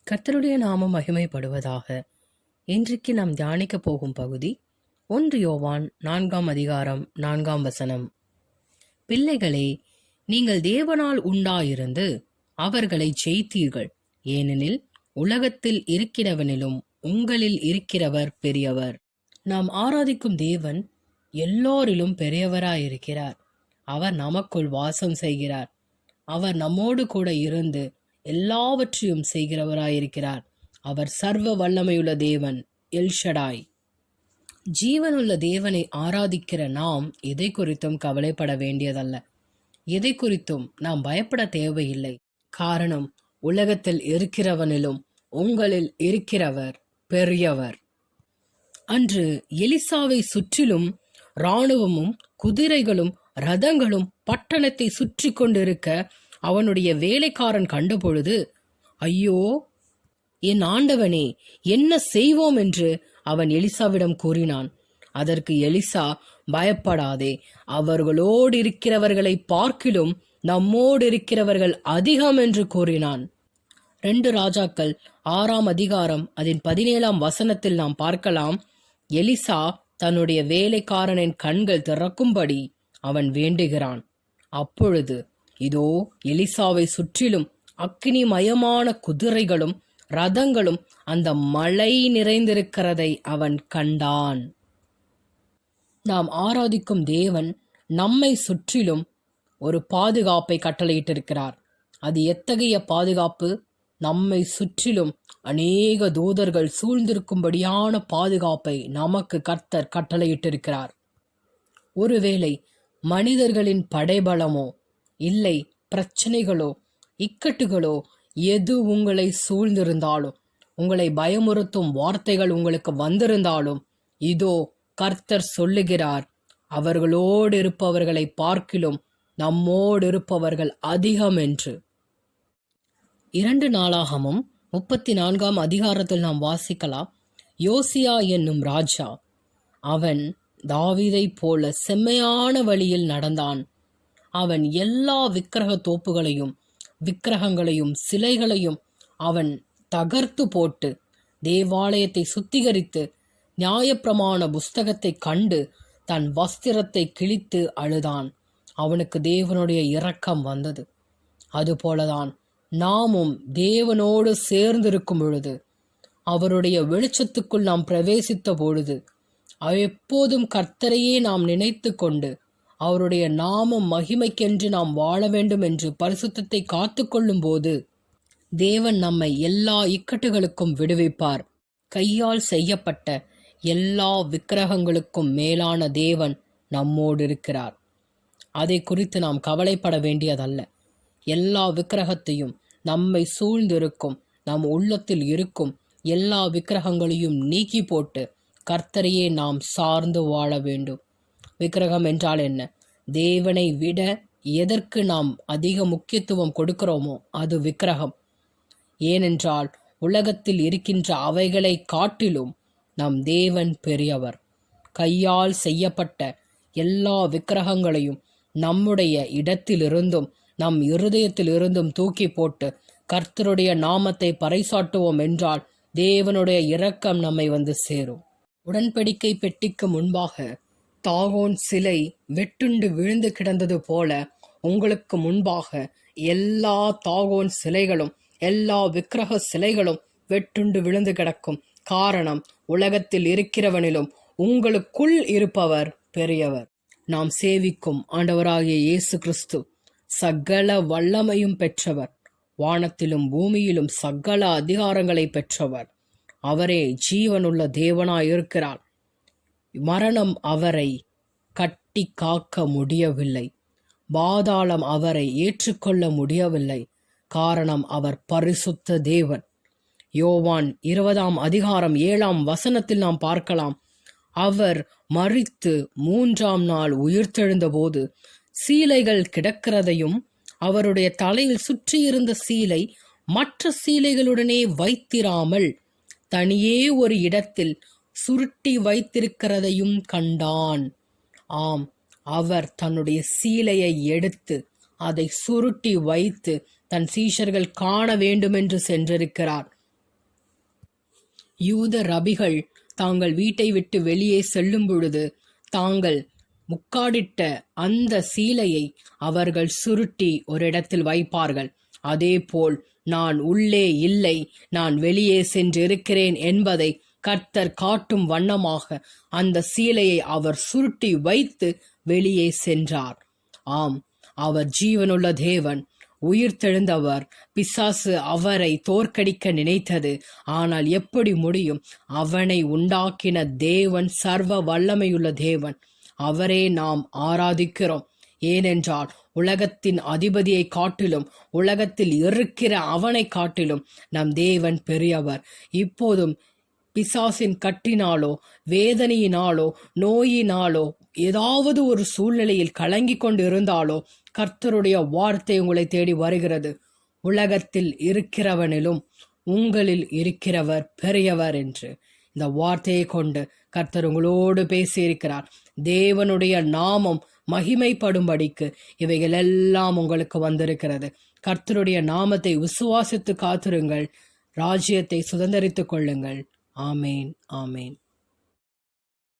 கர்த்தருடைய நாமம் மகிமைப்படுவதாக. இன்றைக்கு நாம் தியானிக்க போகும் பகுதி 1 யோவான் 4 அதிகாரம் 4 பிள்ளைகளே, நீங்கள் தேவனால் உண்டாயிருந்து அவர்களை ஜெயித்தீர்கள். ஏனெனில் உலகத்தில் இருக்கிறவனிலும் உங்களில் இருக்கிறவர் பெரியவர். நாம் ஆராதிக்கும் தேவன் எல்லோரிலும் பெரியவராயிருக்கிறார். அவர் நமக்குள் வாசம் செய்கிறார். அவர் நம்மோடு கூட இருந்து எல்லாவற்றையும் செய்கிறவராயிருக்கிறார். அவர் சர்வ வல்லமையுள்ள தேவன், எல்ஷடாய். ஜீவனுள்ள தேவனை ஆராதிக்கிற நாம் எதை குறித்தும் கவலைப்பட வேண்டியதல்ல. எதை குறித்தும் நாம் பயப்பட தேவையில்லை. காரணம், உலகத்தில் இருக்கிறவனிலும் உங்களில் இருக்கிறவர் பெரியவர். அன்று எலிசாவை சுற்றிலும் இராணுவமும் குதிரைகளும் ரதங்களும் பட்டணத்தை சுற்றி கொண்டிருக்க அவனுடைய வேலைக்காரன் கண்டபொழுது, ஐயோ என் ஆண்டவனே, என்ன செய்வோம் என்று அவன் எலிசாவிடம் கூறினான். அதற்கு எலிசா, பயப்படாதே, அவர்களோடு இருக்கிறவர்களை பார்க்கிலும் நம்மோடு இருக்கிறவர்கள் அதிகம் என்று கூறினான். 2 ராஜாக்கள் 6 அதிகாரம் அதன் 17 நாம் பார்க்கலாம். எலிசா தன்னுடைய வேலைக்காரனின் கண்கள் திறக்கும்படி அவன் வேண்டுகிறான். அப்பொழுது இதோ எலிசாவை சுற்றிலும் அக்கினிமயமான குதிரைகளும் ரதங்களும் அந்த மலை நிறைந்திருக்கிறதை அவன் கண்டான். நாம் ஆராதிக்கும் தேவன் நம்மை சுற்றிலும் ஒரு பாதுகாப்பை கட்டளையிட்டிருக்கிறார். அது எத்தகைய பாதுகாப்பு? நம்மை சுற்றிலும் அநேக தூதர்கள் சூழ்ந்திருக்கும்படியான பாதுகாப்பை நமக்கு கர்த்தர் கட்டளையிட்டிருக்கிறார். ஒருவேளை மனிதர்களின் படைபலமோ இல்லை பிரச்சனைகளோ இக்கட்டுகளோ எது உங்களை சூழ்ந்திருந்தாலும், உங்களை பயமுறுத்தும் வார்த்தைகள் உங்களுக்கு வந்திருந்தாலும், இதோ கர்த்தர் சொல்லுகிறார், அவர்களோடு இருப்பவர்களை பார்க்கிலும் நம்மோடு இருப்பவர்கள் அதிகம் என்று. 2 நாளாகமும் 34 அதிகாரத்தில் நாம் வாசிக்கலாம். யோசியா என்னும் ராஜா, அவன் தாவீதை போல செம்மையான வழியில் நடந்தான். அவன் எல்லா விக்கிரக தோப்புகளையும் விக்கிரகங்களையும் சிலைகளையும் அவன் தகர்த்து போட்டு தேவாலயத்தை சுத்திகரித்து நியாயப்பிரமாண புஸ்தகத்தை கண்டு தன் வஸ்திரத்தை கிழித்து அழுதான். அவனுக்கு தேவனுடைய இரக்கம் வந்தது. அதுபோலதான் நாமும் தேவனோடு சேர்ந்திருக்கும் பொழுது, அவருடைய வெளிச்சத்துக்குள் நாம் பிரவேசித்த பொழுது, எப்போதும் கர்த்தரையே நாம் நினைத்து கொண்டு அவருடைய நாமம் மகிமைக்கென்று நாம் வாழ வேண்டும் என்று பரிசுத்தத்தை காத்து கொள்ளும் போது தேவன் நம்மை எல்லா இக்கட்டுகளுக்கும் விடுவிப்பார். கையால் செய்யப்பட்ட எல்லா விக்கிரகங்களுக்கும் மேலான தேவன் நம்மோடு இருக்கிறார். அதை குறித்து நாம் கவலைப்பட வேண்டியதல்ல. எல்லா விக்கிரகத்தையும், நம்மை சூழ்ந்திருக்கும் நம் உள்ளத்தில் இருக்கும் எல்லா விக்கிரகங்களையும் நீக்கி போட்டு கர்த்தரையே நாம் சார்ந்து வாழ வேண்டும். விக்கிரகம் என்றால் என்ன? தேவனை விட எதற்கு நாம் அதிக முக்கியத்துவம் கொடுக்கிறோமோ அது விக்கிரகம். ஏனென்றால் உலகத்தில் இருக்கின்ற அவைகளை காட்டிலும் நம் தேவன் பெரியவர். கையால் செய்யப்பட்ட எல்லா விக்கிரகங்களையும் நம்முடைய இடத்திலிருந்தும் நம் இருதயத்திலிருந்தும் தூக்கி போட்டு கர்த்தருடைய நாமத்தை பறைசாட்டுவோம் என்றால் தேவனுடைய இரக்கம் நம்மை வந்து சேரும். உடன்படிக்கை பெட்டிக்கு முன்பாக தாகோன் சிலை வெட்டுண்டு விழுந்து கிடந்தது போல உங்களுக்கு முன்பாக எல்லா தாகோன் சிலைகளும் எல்லா விக்கிரக சிலைகளும் வெட்டுண்டு விழுந்து கிடக்கும். காரணம், உலகத்தில் இருக்கிறவனிலும் உங்களுக்குள் இருப்பவர் பெரியவர். நாம் சேவிக்கும் ஆண்டவராகிய இயேசு கிறிஸ்து சகல வல்லமையும் பெற்றவர். வானத்திலும் பூமியிலும் சகல அதிகாரங்களை பெற்றவர். அவரே ஜீவனுள்ள தேவனாயிருக்கிறார். மரணம் அவரை கட்டி காக்க முடியவில்லை. பாதாளம் அவரை ஏற்றுக்கொள்ள முடியவில்லை. காரணம், அவர் பரிசுத்த தேவன். யோவான் 20 அதிகாரம் 7 நாம் பார்க்கலாம். அவர் மரித்து 3ஆம் நாள் உயிர்த்தெழுந்த போது சீலைகள் கிடக்கிறதையும் அவருடைய தலையில் சுற்றியிருந்த சீலை மற்ற சீலைகளுடனே வைத்திராமல் தனியே ஒரு இடத்தில் சுருட்டி வைத்திருக்கிறதையும் கண்டான். ஆம், அவர் தன்னுடைய சீலையை எடுத்து அதை சுருட்டி வைத்து தன் சீஷர்கள் காண வேண்டுமென்று சென்றிருக்கிறார். யூத ரபிகள் தாங்கள் வீட்டை விட்டு வெளியே செல்லும் பொழுது தாங்கள் முக்காடிட்ட அந்த சீலையை அவர்கள் சுருட்டி ஒரு இடத்தில் வைப்பார்கள். அதேபோல் நான் உள்ளே இல்லை, நான் வெளியே சென்றிருக்கிறேன் என்பதை கர்த்தர் காட்டும் வண்ணமாக அந்த சீலையை அவர் சுருட்டி வைத்து வெளியே சென்றார். ஆம், அவர் ஜீவனுள்ள தேவன், உயிர்த்தெழுந்தவர். பிசாசு அவரை தோற்கடிக்க நினைத்தது, ஆனால் எப்படி முடியும்? அவனை உண்டாக்கின தேவன் சர்வ வல்லமையுள்ள தேவன். அவரே நாம் ஆராதிக்கிறோம். ஏனென்றால் உலகத்தின் அதிபதியை காட்டிலும், உலகத்தில் இருக்கிற அவனை காட்டிலும் நம் தேவன் பெரியவர். இப்போதும் பிசாசின் கட்டினாலோ, வேதனையினாலோ, நோயினாலோ, ஏதாவது ஒரு சூழ்நிலையில் கலங்கி கொண்டு இருந்தாலோ, கர்த்தருடைய வார்த்தை உங்களை தேடி வருகிறது. உலகத்தில் இருக்கிறவனிலும் உங்களில் இருக்கிறவர் பெரியவர் என்று இந்த வார்த்தையை கொண்டு கர்த்தர் உங்களோடு பேசியிருக்கிறார். தேவனுடைய நாமம் மகிமைப்படும்படிக்கு இவைகள் எல்லாம் உங்களுக்கு வந்திருக்கிறது. கர்த்தருடைய நாமத்தை விசுவாசித்து காத்திருங்கள், ராஜ்யத்தை சுதந்தரித்துக் கொள்ளுங்கள். ஆமேன், ஆமேன்.